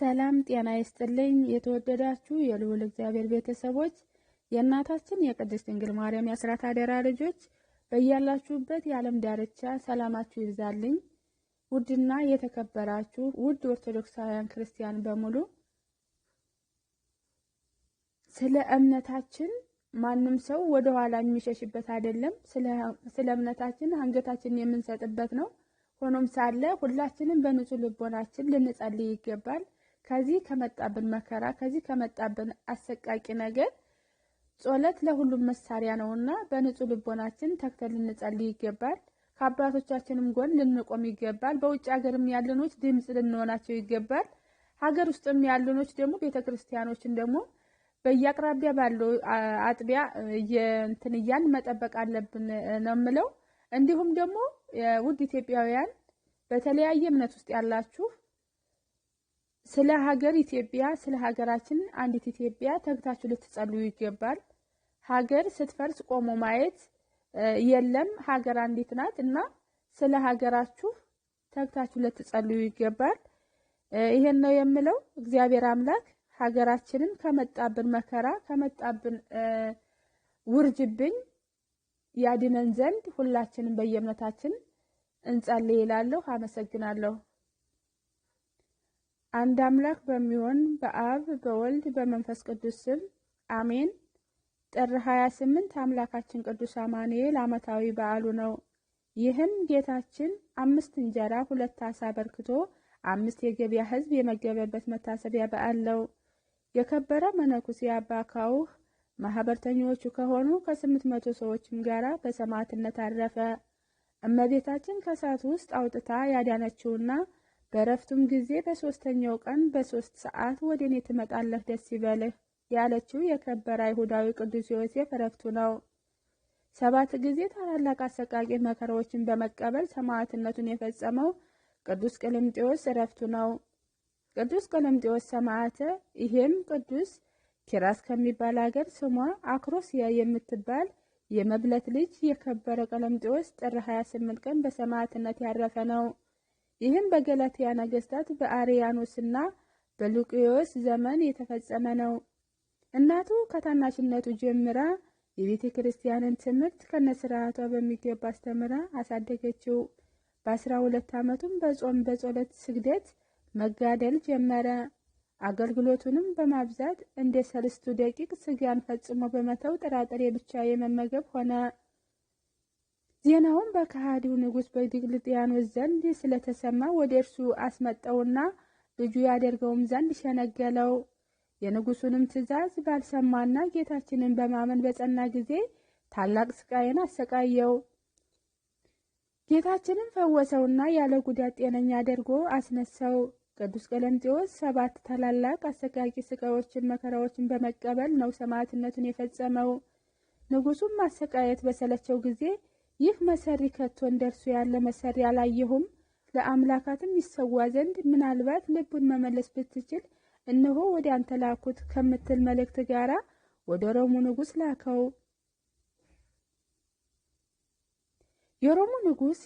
ሰላም ጤና ይስጥልኝ የተወደዳችሁ የልዑል እግዚአብሔር ቤተሰቦች የእናታችን የቅድስት ድንግል ማርያም የአስራት አደራ ልጆች በእያላችሁበት የዓለም ዳርቻ ሰላማችሁ ይብዛልኝ። ውድና የተከበራችሁ ውድ ኦርቶዶክሳውያን ክርስቲያን በሙሉ ስለ እምነታችን ማንም ሰው ወደ ኋላ የሚሸሽበት አይደለም። ስለ እምነታችን አንገታችንን የምንሰጥበት ነው። ሆኖም ሳለ ሁላችንም በንጹህ ልቦናችን ልንጸልይ ይገባል። ከዚህ ከመጣብን መከራ ከዚህ ከመጣብን አሰቃቂ ነገር ጸሎት ለሁሉም መሳሪያ ነውና በንጹህ ልቦናችን ተክተን ልንጸልይ ይገባል። ከአባቶቻችንም ጎን ልንቆም ይገባል። በውጭ ሀገርም ያለኖች ድምጽ ልንሆናቸው ይገባል። ሀገር ውስጥም ያለኖች ደግሞ ቤተክርስቲያኖችን ደግሞ በየአቅራቢያ ባለው አጥቢያ የእንትንያን መጠበቅ አለብን ነው የምለው። እንዲሁም ደግሞ ውድ ኢትዮጵያውያን በተለያየ እምነት ውስጥ ያላችሁ ስለ ሀገር ኢትዮጵያ ስለ ሀገራችን አንዲት ኢትዮጵያ ተግታችሁ ልትጸልዩ ይገባል። ሀገር ስትፈርስ ቆሞ ማየት የለም። ሀገር አንዲት ናት እና ስለ ሀገራችሁ ተግታችሁ ልትጸልዩ ይገባል። ይሄን ነው የምለው። እግዚአብሔር አምላክ ሀገራችንን ከመጣብን መከራ ከመጣብን ውርጅብኝ ያድነን ዘንድ ሁላችንም በየእምነታችን እንጸልይ ይላለሁ። አመሰግናለሁ። አንድ አምላክ በሚሆን በአብ በወልድ በመንፈስ ቅዱስ ስም አሜን። ጥር 28 አምላካችን ቅዱስ አማኑኤል ዓመታዊ በዓሉ ነው። ይህም ጌታችን 5 እንጀራ 2 ዓሣ በርክቶ 5 የገበያ ሕዝብ የመገበበት መታሰቢያ በዓል ነው። የከበረ መነኩሴ አባ ካውህ ማህበርተኞቹ ከሆኑ ከ800 ሰዎችም ጋራ በሰማዕትነት አረፈ። እመቤታችን ከእሳት ውስጥ አውጥታ ያዳነችውና በረፍቱም ጊዜ በ3ኛው ቀን በ3 ሰዓት ወደ እኔ ትመጣለህ ደስ ይበልህ ያለችው የከበረ አይሁዳዊ ቅዱስ ዮሴፍ ረፍቱ ነው። 7 ጊዜ ታላላቅ አሰቃቂ መከራዎችን በመቀበል ሰማዕትነቱን የፈጸመው ቅዱስ ቀለምጤዎስ ረፍቱ ነው። ቅዱስ ቀለምጤዎስ ሰማዕተ። ይሄም ቅዱስ ኪራስ ከሚባል ሀገር ስሟ አክሮሲያ የምትባል የመብለት ልጅ የከበረ ቀለምጤዎስ ጥር 28 ቀን በሰማዕትነት ያረፈ ነው። ይህም በገላትያ ነገስታት በአርያኖስና በሉቂዮስ ዘመን የተፈጸመ ነው። እናቱ ከታናሽነቱ ጀምራ የቤተ ክርስቲያንን ትምህርት ከነስርዓቷ በሚገባ አስተምራ አሳደገችው። በ12 ዓመቱም በጾም በጸሎት ስግደት መጋደል ጀመረ። አገልግሎቱንም በማብዛት እንደ 3 ደቂቅ ስጋን ፈጽሞ በመተው ጥራጥሬ ብቻ የመመገብ ሆነ። ዜናውን በከሃዲው ንጉስ በዲዮቅልጥያኖስ ዘንድ ስለተሰማ ወደ እርሱ አስመጣውና ልጁ ያደርገውም ዘንድ ሸነገለው። የንጉሱንም ትእዛዝ ባልሰማና ጌታችንን በማመን በጸና ጊዜ ታላቅ ስቃይን አሰቃየው። ጌታችንን ፈወሰውና ያለ ጉዳት ጤነኛ አድርጎ አስነሳው። ቅዱስ ቀለምጤዎስ 7 ታላላቅ አሰቃቂ ስቃዮችን መከራዎችን በመቀበል ነው ሰማዕትነቱን የፈጸመው። ንጉሱም ማሰቃየት በሰለቸው ጊዜ ይህ መሰሪ ከቶ እንደርሱ ያለ መሰሪ አላየሁም፣ ለአምላካትም ይሰዋ ዘንድ ምናልባት ልቡን መመለስ ብትችል እነሆ ወደ አንተ ላኩት ከምትል መልእክት ጋራ ወደ ሮሙ ንጉስ ላከው። የሮሙ ንጉስ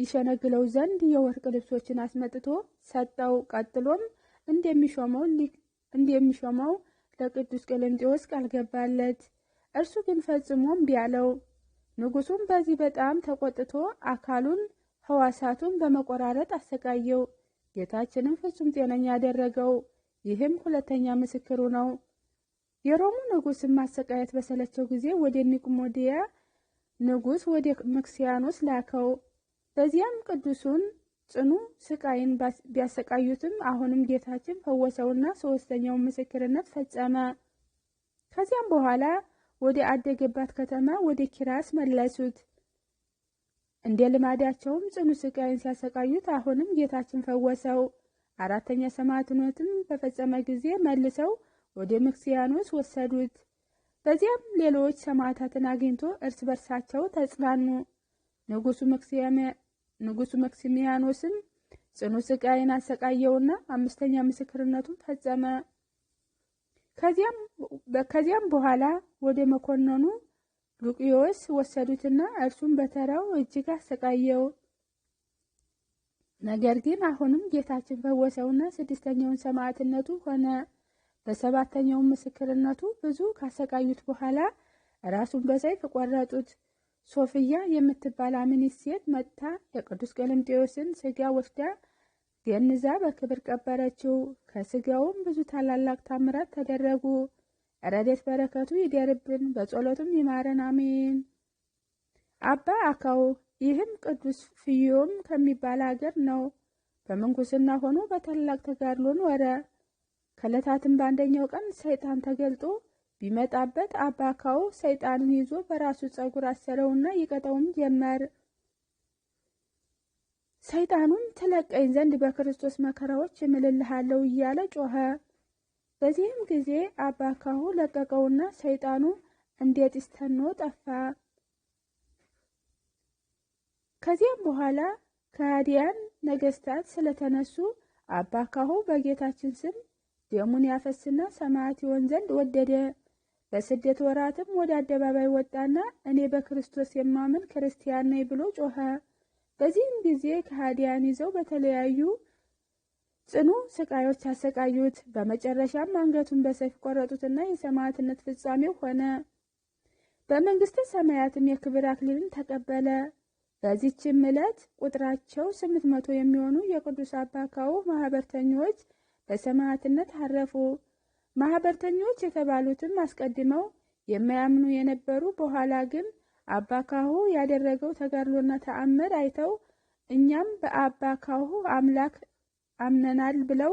ይሸነግለው ዘንድ የወርቅ ልብሶችን አስመጥቶ ሰጠው። ቀጥሎም እንደሚሾመው ለቅዱስ ቀለምጤዎስ ቃል ገባለት። እርሱ ግን ፈጽሞ እምቢ አለው። ንጉሱም በዚህ በጣም ተቆጥቶ አካሉን ሕዋሳቱን በመቆራረጥ አሰቃየው። ጌታችንም ፍጹም ጤነኛ አደረገው። ይህም ሁለተኛ ምስክሩ ነው። የሮሙ ንጉስም ማሰቃየት በሰለቸው ጊዜ ወደ ኒቆሜዲያ ንጉስ ወደ መክሲያኖስ ላከው። በዚያም ቅዱሱን ጽኑ ስቃይን ቢያሰቃዩትም አሁንም ጌታችን ፈወሰውና 3ኛው ምስክርነት ፈጸመ። ከዚያም በኋላ ወደ አደገባት ከተማ ወደ ኪራስ መለሱት። እንደ ልማዳቸውም ጽኑ ስቃይን ሲያሰቃዩት አሁንም ጌታችን ፈወሰው። 4ኛ ሰማዕትነቱን በፈጸመ ጊዜ መልሰው ወደ መክሲያኖስ ወሰዱት። በዚያም ሌሎች ሰማዕታትን አግኝቶ እርስ በርሳቸው ተጽናኑ። ንጉሱ መክሲሚያኖስም ጽኑ ስቃይን አሰቃየውና 5ኛ ምስክርነቱን ፈጸመ። ከዚያም በኋላ ወደ መኮንኑ ሉቂዮስ ወሰዱትና እርሱም በተራው እጅግ አሰቃየው። ነገር ግን አሁንም ጌታችን ፈወሰውና 6ኛውን ሰማዕትነቱ ሆነ። በ7ኛው ምስክርነቱ ብዙ ካሰቃዩት በኋላ ራሱን በሰይፍ ቆረጡት። ሶፍያ የምትባል አምኒት ሴት መጥታ የቅዱስ ቀለምጤዎስን ስጋ ወስዳ ገንዛ በክብር ቀበረችው። ከስጋውም ብዙ ታላላቅ ታምራት ተደረጉ። ረድኤት በረከቱ ይደርብን፣ በጸሎቱም ይማረን፣ አሜን። አባ አካው ይህም ቅዱስ ፍዮም ከሚባል ሀገር ነው። በምንኩስና ሆኖ በታላቅ ተጋድሎ ኖረ። ከዕለታትም በአንደኛው ቀን ሰይጣን ተገልጦ ቢመጣበት አባ አካው ሰይጣንን ይዞ በራሱ ጸጉር አሰረውና ይቀጠውም ጀመር። ሰይጣኑም ትለቀኝ ዘንድ በክርስቶስ መከራዎች እምልልሃለሁ እያለ ጮኸ። በዚህም ጊዜ አባ አካው ለቀቀውና ሰይጣኑ እንደ ጢስ ተኖ ጠፋ። ከዚያም በኋላ ከሃዲያን ነገስታት ስለተነሱ አባ አካው በጌታችን ስም ደሙን ያፈስና ሰማዕት ይሆን ዘንድ ወደደ። በስደት ወራትም ወደ አደባባይ ወጣና እኔ በክርስቶስ የማምን ክርስቲያን ነኝ ብሎ ጮኸ። በዚህም ጊዜ ከሃዲያን ይዘው በተለያዩ ጽኑ ስቃዮች አሰቃዩት። በመጨረሻም አንገቱን በሰይፍ ቆረጡትና የሰማዕትነት ፍጻሜው ሆነ። በመንግስተ ሰማያትም የክብር አክሊልን ተቀበለ። በዚህችም ዕለት ቁጥራቸው 800 የሚሆኑ የቅዱስ አባ አካው ማህበርተኞች በሰማዕትነት አረፉ። ማህበርተኞች የተባሉትም አስቀድመው የማያምኑ የነበሩ፣ በኋላ ግን አባ አካው ያደረገው ተጋድሎና ተአምር አይተው እኛም በአባ አካው አምላክ አምነናል ብለው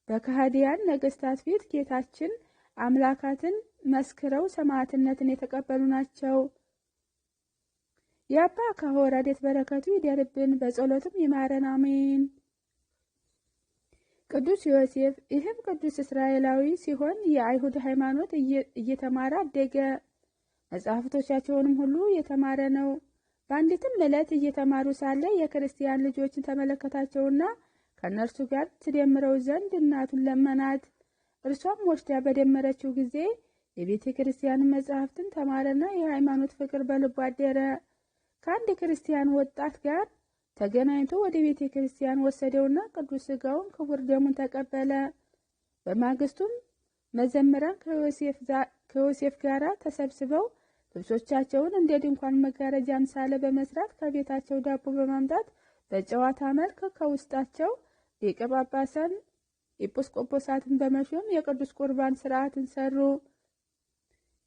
በከሃዲያን ነገስታት ፊት ጌታችን አምላካትን መስክረው ሰማዕትነትን የተቀበሉ ናቸው። የአባ አካው ረድኤት በረከቱ ይደርብን፣ በጸሎቱም ይማረን፣ አሜን። ቅዱስ ዮሴፍ ይህም ቅዱስ እስራኤላዊ ሲሆን የአይሁድ ሃይማኖት እየተማረ አደገ። መጽሐፍቶቻቸውንም ሁሉ የተማረ ነው። በአንዲትም ዕለት እየተማሩ ሳለ የክርስቲያን ልጆችን ተመለከታቸውና ከእነርሱ ጋር ትደምረው ዘንድ እናቱን ለመናት። እርሷም ወስዳ በደመረችው ጊዜ የቤተ ክርስቲያን መጽሐፍትን ተማረና የሃይማኖት ፍቅር በልቡ አደረ። ከአንድ ክርስቲያን ወጣት ጋር ተገናኝቶ ወደ ቤተ ክርስቲያን ወሰደውና ቅዱስ ሥጋውን ክቡር ደሙን ተቀበለ። በማግስቱም መዘምራን ከዮሴፍ ጋር ተሰብስበው ልብሶቻቸውን እንደ ድንኳን መጋረጃ አምሳለ በመስራት ከቤታቸው ዳቦ በማምጣት በጨዋታ መልክ ከውስጣቸው ሊቀ ጳጳሳን ኤጲስቆጶሳትን በመሾም የቅዱስ ቁርባን ስርዓትን ሰሩ።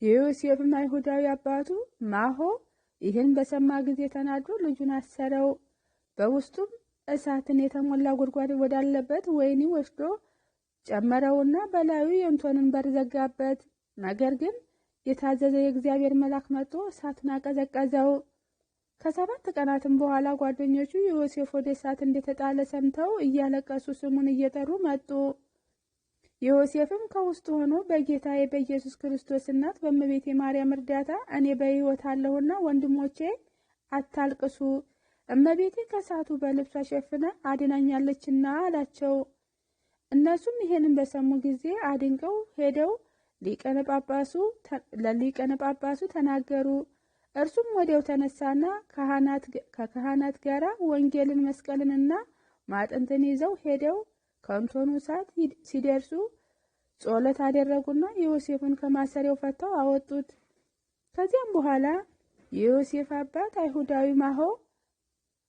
የዮሴፍም አይሁዳዊ አባቱ ማሆ ይህን በሰማ ጊዜ ተናዶ ልጁን አሰረው። በውስጡም እሳትን የተሞላ ጉድጓድ ወዳለበት ወህኒ ወስዶ ጨመረውና በላዩ የእቶንን በር ዘጋበት። ነገር ግን የታዘዘ የእግዚአብሔር መልአክ መጥቶ እሳትን አቀዘቀዘው። ከ7 ቀናትም በኋላ ጓደኞቹ ዮሴፍ ወደ እሳት እንደተጣለ ሰምተው እያለቀሱ ስሙን እየጠሩ መጡ። ዮሴፍም ከውስጡ ሆኖ በጌታዬ በኢየሱስ ክርስቶስ እናት በእመቤቴ ማርያም እርዳታ እኔ በሕይወት አለሁና ወንድሞቼ አታልቅሱ፣ እመቤቴ ከእሳቱ በልብሷ ሸፍና አድናኛለችና አላቸው። እነሱም ይሄንን በሰሙ ጊዜ አድንቀው ሄደው ለሊቀነ ጳጳሱ ተናገሩ። እርሱም ወዲያው ተነሳና ከካህናት ጋር ወንጌልን መስቀልንና ማጥንትን ይዘው ሄደው ከእቶኑ እሳት ሲደርሱ ጸሎት አደረጉና ዮሴፍን ከማሰሪያው ፈተው አወጡት። ከዚያም በኋላ የዮሴፍ አባት አይሁዳዊ ማሆ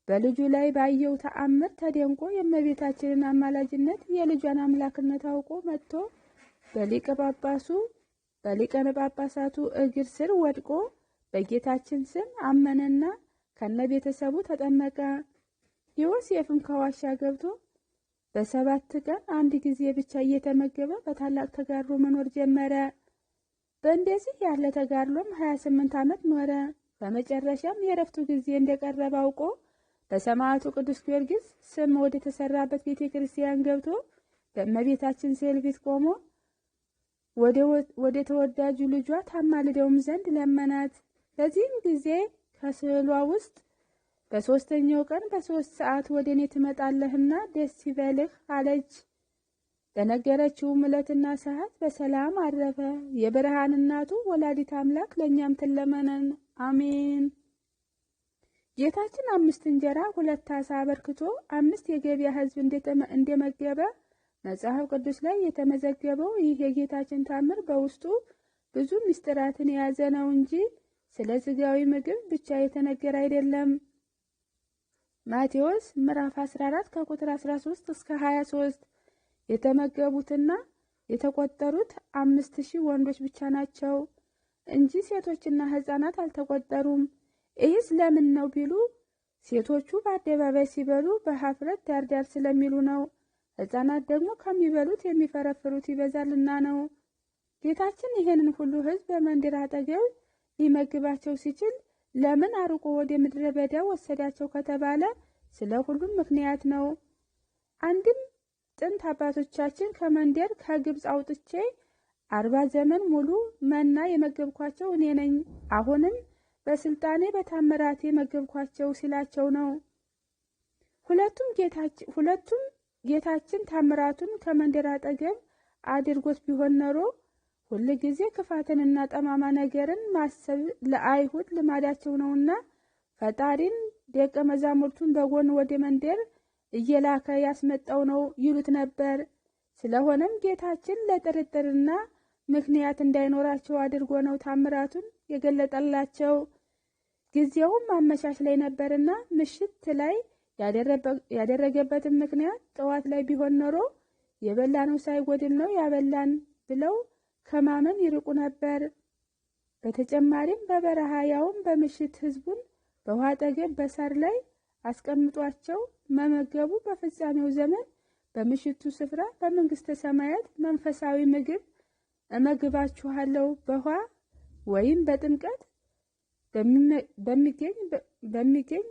በልጁ ላይ ባየው ተአምር ተደንቆ የእመቤታችንን አማላጅነት የልጇን አምላክነት አውቆ መጥቶ በሊቀነ ጳጳሳቱ እግር ስር ወድቆ በጌታችን ስም አመነና ከነ ቤተሰቡ ተጠመቀ። ዮሴፍም ከዋሻ ገብቶ በ7 ቀን አንድ ጊዜ ብቻ እየተመገበ በታላቅ ተጋድሎ መኖር ጀመረ። በእንደዚህ ያለ ተጋድሎም 28 ዓመት ኖረ። በመጨረሻም የረፍቱ ጊዜ እንደቀረበ አውቆ በሰማዕቱ ቅዱስ ጊዮርጊስ ስም ወደ ተሰራበት ቤተ ክርስቲያን ገብቶ በእመቤታችን ስዕል ፊት ቆሞ ወደ ተወዳጁ ልጇ ታማልደውም ዘንድ ለመናት። በዚህም ጊዜ ከስዕሏ ውስጥ በ3ኛው ቀን በ3 ሰዓት ወደ እኔ ትመጣለህና ደስ ይበልህ አለች። በነገረችውም ዕለትና ሰዓት በሰላም አረፈ። የብርሃን እናቱ ወላዲት አምላክ ለእኛም ትለመነን፣ አሜን። ጌታችን 5 እንጀራ 2 ዓሣ አበርክቶ 5 የገበያ ሕዝብ እንደመገበ መጽሐፍ ቅዱስ ላይ የተመዘገበው ይህ የጌታችን ታምር በውስጡ ብዙ ምስጢራትን የያዘ ነው እንጂ ስለ ሥጋዊ ምግብ ብቻ የተነገረ አይደለም። ማቴዎስ ምዕራፍ 14 ከቁጥር 13 እስከ 23 የተመገቡትና የተቆጠሩት 5000 ወንዶች ብቻ ናቸው እንጂ ሴቶችና ሕፃናት አልተቆጠሩም። ይህስ ለምን ነው ቢሉ ሴቶቹ በአደባባይ ሲበሉ በሀፍረት ዳርዳር ስለሚሉ ነው። ሕፃናት ደግሞ ከሚበሉት የሚፈረፍሩት ይበዛልና ነው። ጌታችን ይህንን ሁሉ ሕዝብ በመንደር አጠገብ ሊመግባቸው ሲችል ለምን አርቆ ወደ ምድረ በዳ ወሰዳቸው ከተባለ ስለ ሁሉም ምክንያት ነው። አንድም ጥንት አባቶቻችን ከመንደር ከግብፅ አውጥቼ 40 ዘመን ሙሉ መና የመገብኳቸው እኔ ነኝ፣ አሁንም በስልጣኔ በታምራቴ የመገብኳቸው ሲላቸው ነው። ሁለቱም ጌታችን ታምራቱን ከመንደር አጠገብ አድርጎት ቢሆን ኖሮ ሁል ጊዜ ክፋትንና ጠማማ ነገርን ማሰብ ለአይሁድ ልማዳቸው ነውና ፈጣሪን ደቀ መዛሙርቱን በጎን ወደ መንደር እየላከ ያስመጣው ነው ይሉት ነበር። ስለሆነም ጌታችን ለጥርጥርና ምክንያት እንዳይኖራቸው አድርጎ ነው ታምራቱን የገለጠላቸው። ጊዜውም አመሻሽ ላይ ነበርና ምሽት ላይ ያደረገበትን ምክንያት ጠዋት ላይ ቢሆን ኖሮ የበላነው ሳይጎድል ነው ያበላን ብለው ከማመን ይርቁ ነበር። በተጨማሪም በበረሃ ያውም በምሽት ሕዝቡን በውሃ አጠገብ በሳር ላይ አስቀምጧቸው መመገቡ በፍጻሜው ዘመን በምሽቱ ስፍራ በመንግስተ ሰማያት መንፈሳዊ ምግብ እመግባችኋለሁ በውሃ ወይም በጥምቀት በሚገኝ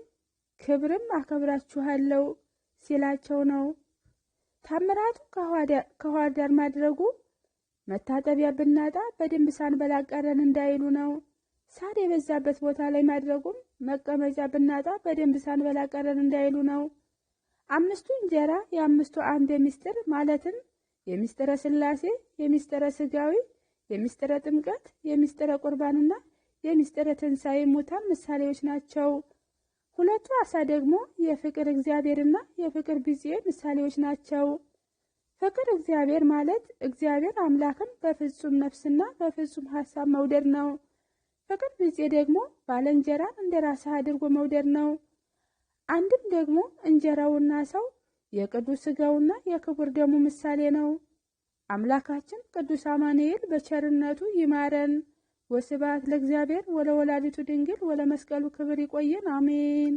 ክብርም አከብራችኋለሁ ሲላቸው ነው። ታምራቱ ከውሃ ዳር ማድረጉ መታጠቢያ ብናጣ በደንብ ሳንበላ ቀረን እንዳይሉ ነው። ሳር የበዛበት ቦታ ላይ ማድረጉም መቀመጫ ብናጣ በደንብ ሳንበላ ቀረን እንዳይሉ ነው። 5ቱ እንጀራ የ5ቱ አምደ ምስጢር ማለትም የሚስጥረ ሥላሴ፣ የሚስጥረ ሥጋዊ፣ የሚስጥረ ጥምቀት፣ የሚስጥረ ቁርባንና የሚስጥረ ትንሣኤ ሙታን ምሳሌዎች ናቸው። 2ቱ ዓሣ ደግሞ የፍቅር እግዚአብሔርና የፍቅር ቢጽ ምሳሌዎች ናቸው። ፍቅር እግዚአብሔር ማለት እግዚአብሔር አምላክን በፍጹም ነፍስና በፍጹም ሐሳብ መውደድ ነው። ፍቅር ቢጽ ደግሞ ባልንጀራን እንደ ራስህ አድርጎ መውደድ ነው። አንድም ደግሞ እንጀራውና ዓሣው የቅዱስ ሥጋውና የክቡር ደሙ ምሳሌ ነው። አምላካችን ቅዱስ አማኑኤል በቸርነቱ ይማረን። ወስብሐት ለእግዚአብሔር ወለወላዲቱ ድንግል ወለመስቀሉ ክብር። ይቆየን። አሜን።